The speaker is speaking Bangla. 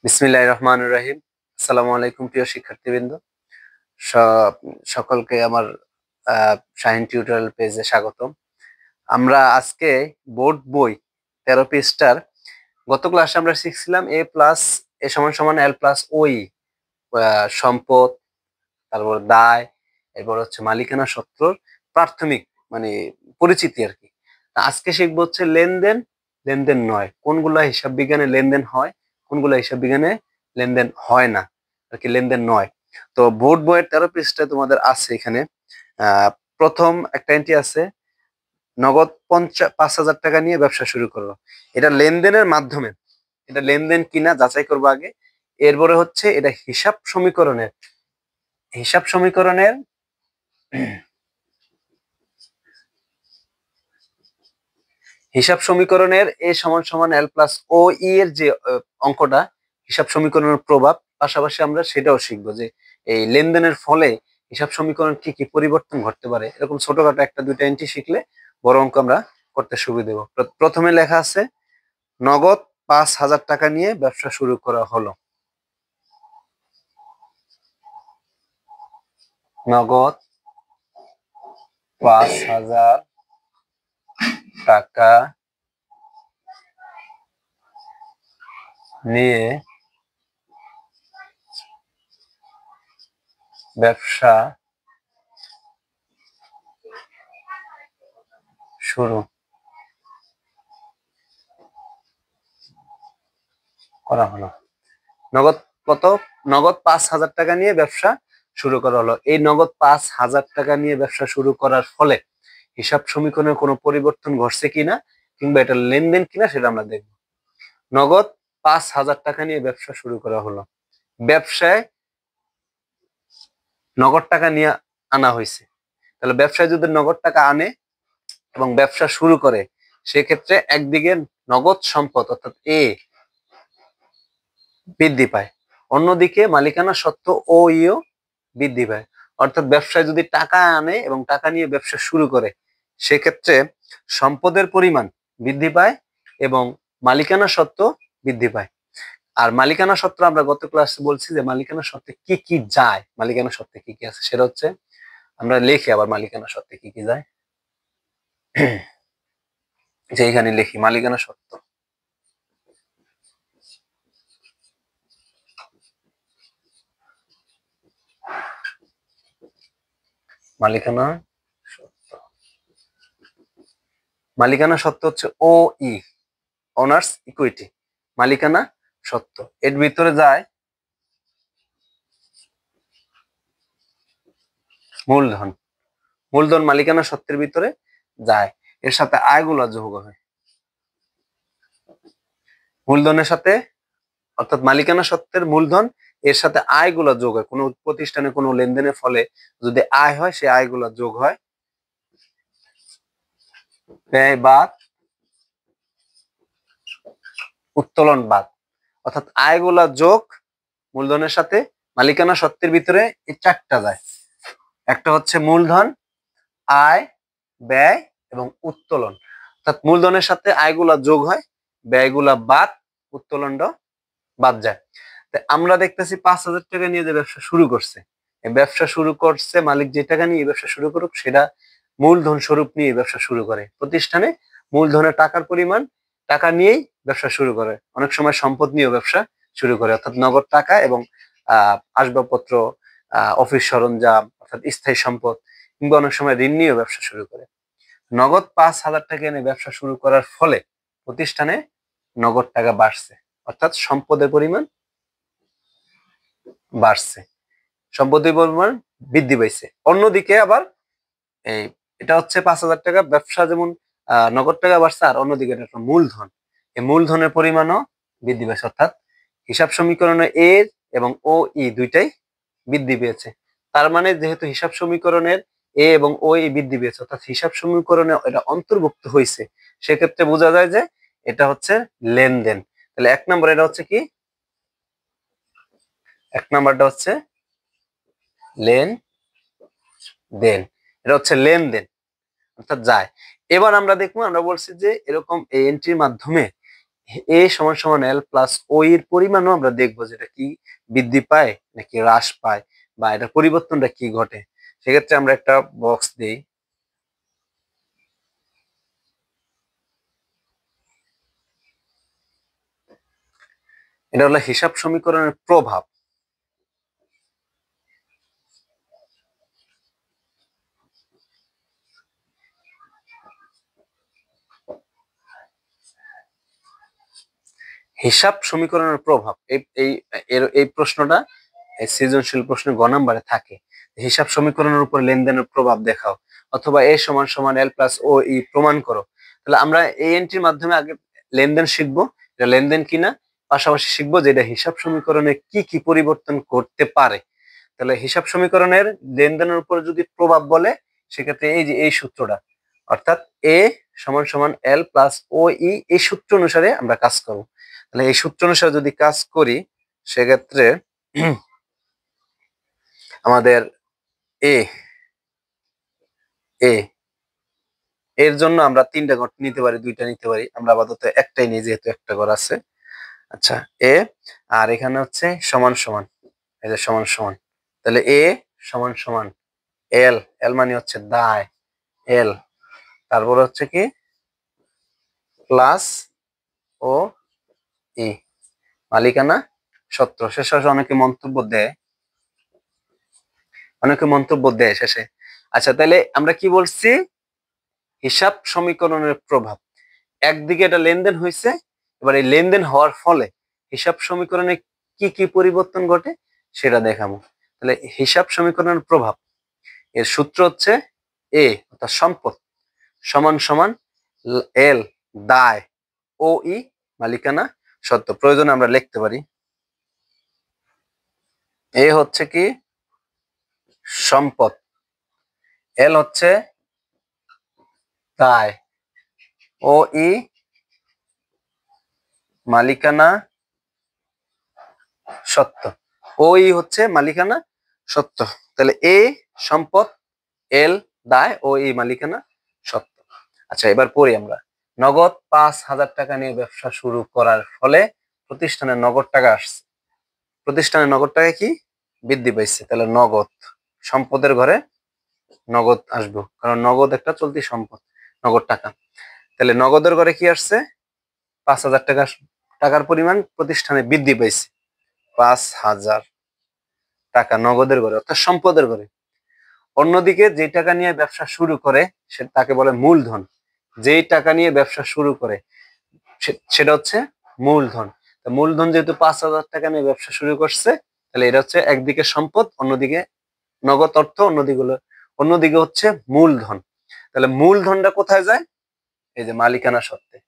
বিসমিল্লাহির রহমানির রহিম। আসসালামু আলাইকুম প্রিয় শিক্ষার্থীবৃন্দ। স- সকলকে আমার শাহিন টিউটোরিয়াল পেজে স্বাগতম। আমরা আজকে বোর্ড বই 13 পৃষ্ঠার গত ক্লাসে আমরা শিখছিলাম এ প্লাস এ সমান সমান এল প্লাস ওই সম্পদ, তারপর দায়, এরপর হচ্ছে মালিকানা সত্ত্বর প্রাথমিক মানে পরিচিতি আর কি। আজকে শিখবো হচ্ছে লেনদেন, লেনদেন নয়, কোনগুলা হিসাব বিজ্ঞানে লেনদেন হয়, কোনগুলা হিসাব বিজ্ঞানে লেনদেন হয় না আর কি, লেনদেন নয়। তো বোর্ড বইয়ের 13 পৃষ্ঠায় তোমাদের আছে এখানে আহ প্রথম একটা এন্ট্রি আছে, নগদ 5,000 টাকা নিয়ে ব্যবসা শুরু করো। এটা লেনদেনের মাধ্যমে, এটা লেনদেন কিনা যাচাই করবো আগে। এরপরে হচ্ছে এটা হিসাব সমীকরণের হিসাব সমীকরণের এ সমান সমান এল প্লাস ও ই এর যে অঙ্কটা, হিসাব সমীকরণের প্রভাব, পাশাপাশি আমরা সেটাও শিখবো যে এই লেনদেনের ফলে হিসাব সমীকরণ কি কি পরিবর্তন ঘটতে পারে। এরকম ছোটখাটো একটা দুইটা এন্ট্রি শিখলে বড় অঙ্ক আমরা করতে সুবিধা দেবো। প্রথমে লেখা আছে নগদ 5,000 টাকা নিয়ে ব্যবসা শুরু করা হলো। নগদ 5,000 টাকা নিয়ে ব্যবসা শুরু করা হলো। নগদ কত? নগদ 5,000 টাকা নিয়ে ব্যবসা শুরু করা হলো। এই নগদ 5,000 টাকা নিয়ে ব্যবসা শুরু করার ফলে হিসাব সমীকরণের কোনো পরিবর্তন ঘটছে কিনা কিংবা এটা লেনদেন কিনা সেটা আমরা দেখব। নগদ 5,000 টাকা নিয়ে ব্যবসা শুরু করা হলো। ব্যবসায় নগদ টাকা নিয়ে আনা হয়েছে, তাহলে ব্যবসায় যদি নগদ টাকা আনে এবং ব্যবসা শুরু করে, সেক্ষেত্রে একদিকে নগদ সম্পদ অর্থাৎ এ বৃদ্ধি পায়, অন্যদিকে মালিকানা সত্ত্ব ও ইও বৃদ্ধি পায়। অর্থাৎ ব্যবসায় যদি টাকা আনে এবং টাকা নিয়ে ব্যবসা শুরু করে, সেক্ষেত্রে সম্পদের পরিমাণ বৃদ্ধি পায় এবং মালিকানা সত্ত্ব বৃদ্ধি পায়। আর মালিকানা সত্ত্ব আমরা গত ক্লাসে বলছি যে মালিকানা সত্ত্বে কি কি যায়, মালিকানা সত্ত্বে কি কি আছে সেটা হচ্ছে আমরা লিখি। আবার মালিকানা সত্ত্বে কি কি যায় যে এখানে লিখি মালিকানা সত্ত্ব। মালিকানা সত্ত্ব, মালিকানা সত্ত্ব হচ্ছে ও ই, অনার্স ইকুইটি। মালিকানা সত্ত্ব এর ভিতরে যায় মূলধন, মূলধন মালিকানা সত্ত্বের ভিতরে যায়। এর সাথে আয়গুলো যোগ হয় মূলধনের সাথে, অর্থাৎ মালিকানা সত্ত্বের মূলধন এর সাথে আয়গুলো যোগ হয়। কোনো প্রতিষ্ঠানে কোনো লেনদেনের ফলে যদি আয় হয়, সেই আয়গুলো যোগ হয় ব্যয় বাদ উত্তোলন বাদ। অর্থাৎ আয়গুলা যোগ মূলধনের সাথে মালিকানা সত্ত্বের ভিতরে এই চারটা যায়। একটা হচ্ছে মূলধন, আয়, ব্যয় এবং উত্তোলন। অর্থাৎ মূলধনের সাথে আয়গুলা যোগ হয়, ব্যয়গুলা বাদ, উত্তোলনটা বাদ যায়। আমরা দেখতেছি 5,000 টাকা নিয়ে যে ব্যবসা শুরু করছে, এই ব্যবসা শুরু করছে মালিক যে টাকা নিয়ে ব্যবসা শুরু করুক, সেটা মূলধন স্বরূপ নিয়ে ব্যবসা শুরু করে। প্রতিষ্ঠানে মূলধনের টাকার পরিমাণ, টাকা নিয়েই ব্যবসা শুরু করে। অনেক সময় সম্পদ নিয়েও ব্যবসা শুরু করে, অর্থাৎ নগদ টাকা এবং আসবাবপত্র, অফিস সরঞ্জাম অর্থাৎ স্থায়ী সম্পদ, কিংবা অনেক সময় ঋণ নিয়েও ব্যবসা শুরু করে। নগদ 5,000 টাকা এনে ব্যবসা শুরু করার ফলে প্রতিষ্ঠানে নগদ টাকা বাড়ছে, অর্থাৎ সম্পদের পরিমাণ বাড়ছে, সম্পদের পরিমাণ বৃদ্ধি পাইছে। অন্যদিকে আবার এই এটা হচ্ছে 5,000 টাকা ব্যবসা, যেমন নগদ টাকা বাড়ছে, আর অন্যদিকে এটা একটা মূলধন, এই মূলধনের পরিমাণও বৃদ্ধি পাইছে। অর্থাৎ হিসাব সমীকরণে এ এবং ও ই দুইটাই বৃদ্ধি পেয়েছে। তার মানে যেহেতু হিসাব সমীকরণের এ এবং ও ই বৃদ্ধি পেয়েছে, অর্থাৎ হিসাব সমীকরণে এটা অন্তর্ভুক্ত হয়েছে, সেক্ষেত্রে বোঝা যায় যে এটা হচ্ছে লেনদেন। তাহলে এক নম্বর এটা হচ্ছে কি, এক নাম্বারটা হচ্ছে লেনদেন, এটা হচ্ছে লেনদেন অর্থাৎ যায়। এবার আমরা দেখবো, আমরা বলছি যে এরকম এই এন্ট্রির মাধ্যমে এ সমান সমান এল প্লাস ও এর পরিমাণও আমরা দেখবো যেটা কি বৃদ্ধি পায় নাকি হ্রাস পায় বা এটার পরিবর্তনটা কি ঘটে। সেক্ষেত্রে আমরা একটা বক্স দিই। এটা হলো হিসাব সমীকরণের প্রভাব। হিসাব সমীকরণের প্রভাব এই প্রশ্নটা সৃজনশীল প্রশ্নে গ নাম্বারে থাকে। হিসাব সমীকরণের উপর লেনদেনের প্রভাব দেখাও, অথবা এ সমান সমান এল প্লাস ও ই প্রমাণ করো। তাহলে আমরা এই এন্ট্রির মাধ্যমে আগে লেনদেন শিখবো, এটা লেনদেন কিনা, পাশাপাশি শিখবো যে এটা হিসাব সমীকরণে কি কি পরিবর্তন করতে পারে। তাহলে হিসাব সমীকরণের লেনদেনের উপর যদি প্রভাব বলে, সেক্ষেত্রে এই যে এই সূত্রটা, অর্থাৎ এ সমান সমান এল প্লাস ও ই, এই সূত্র অনুসারে আমরা কাজ করবো। তাহলে এই সূত্র অনুসারে যদি কাজ করি, সেক্ষেত্রে আমাদের এ এ এর জন্য আমরা 3টা ঘর নিতে পারি, 2টা নিতে পারি, আমরা আপাতত একটাই নিই যেহেতু একটা ঘর আছে। আচ্ছা, এ আর এখানে হচ্ছে সমান সমান, এই যে সমান সমান, তাহলে এ সমান সমান এল, এল মানে হচ্ছে দায়, এল, তারপর হচ্ছে কি প্লাস ও ই, মালিকানা সত্ত্ব। শেষে অনেকে মন্তব্য দেয় শেষে। আচ্ছা, তাহলে আমরা কি বলছি, হিসাব সমীকরণের প্রভাব। একদিকে এটা লেনদেন হয়েছে, এবার এই লেনদেন হওয়ার ফলে হিসাব সমীকরণে কি কি পরিবর্তন ঘটে সেটা দেখাবো। তাহলে হিসাব সমীকরণের প্রভাব এর সূত্র হচ্ছে এ অর্থাৎ সম্পদ সমান সমান এল দায় ও ই মালিকানা সত্ত্ব। প্রয়োজনে আমরা লিখতে পারি, এ হচ্ছে কি সম্পদ, এল হচ্ছে দায়, ও ই মালিকানা সত্ত্ব, ওই হচ্ছে মালিকানা সত্ত্ব। তাহলে এ সম্পদ, এল দায়, ও এই মালিকানা সত্ত্ব। আচ্ছা, এবার পড়ি আমরা। নগদ 5,000 টাকা নিয়ে ব্যবসা শুরু করার ফলে প্রতিষ্ঠানে নগদ টাকা আসছে। প্রতিষ্ঠানে নগদ টাকা কি বৃদ্ধি পাইছে, তাহলে নগদ সম্পদের ঘরে নগদ আসবো, কারণ নগদ একটা চলতি সম্পদ, নগদ টাকা। তাহলে নগদের ঘরে কি আসছে, 5,000 টাকা, টাকার পরিমাণ প্রতিষ্ঠানে বৃদ্ধি পাইছে, 5,000 টাকা নগদের ঘরে অর্থাৎ সম্পদের ঘরে। অন্যদিকে যে টাকা নিয়ে ব্যবসা শুরু করে সে তাকে বলে মূলধন। যেই টাকা নিয়ে ব্যবসা শুরু করে সেটা হচ্ছে মূলধন। মূলধন যেহেতু 5,000 টাকা নিয়ে ব্যবসা শুরু করছে, তাহলে এটা হচ্ছে একদিকে সম্পদ, অন্যদিকে নগদ অর্থ, অন্যদিকে হচ্ছে মূলধন। তাহলে মূলধনটা কোথায় যায়, এই যে মালিকানা সত্ত্বে।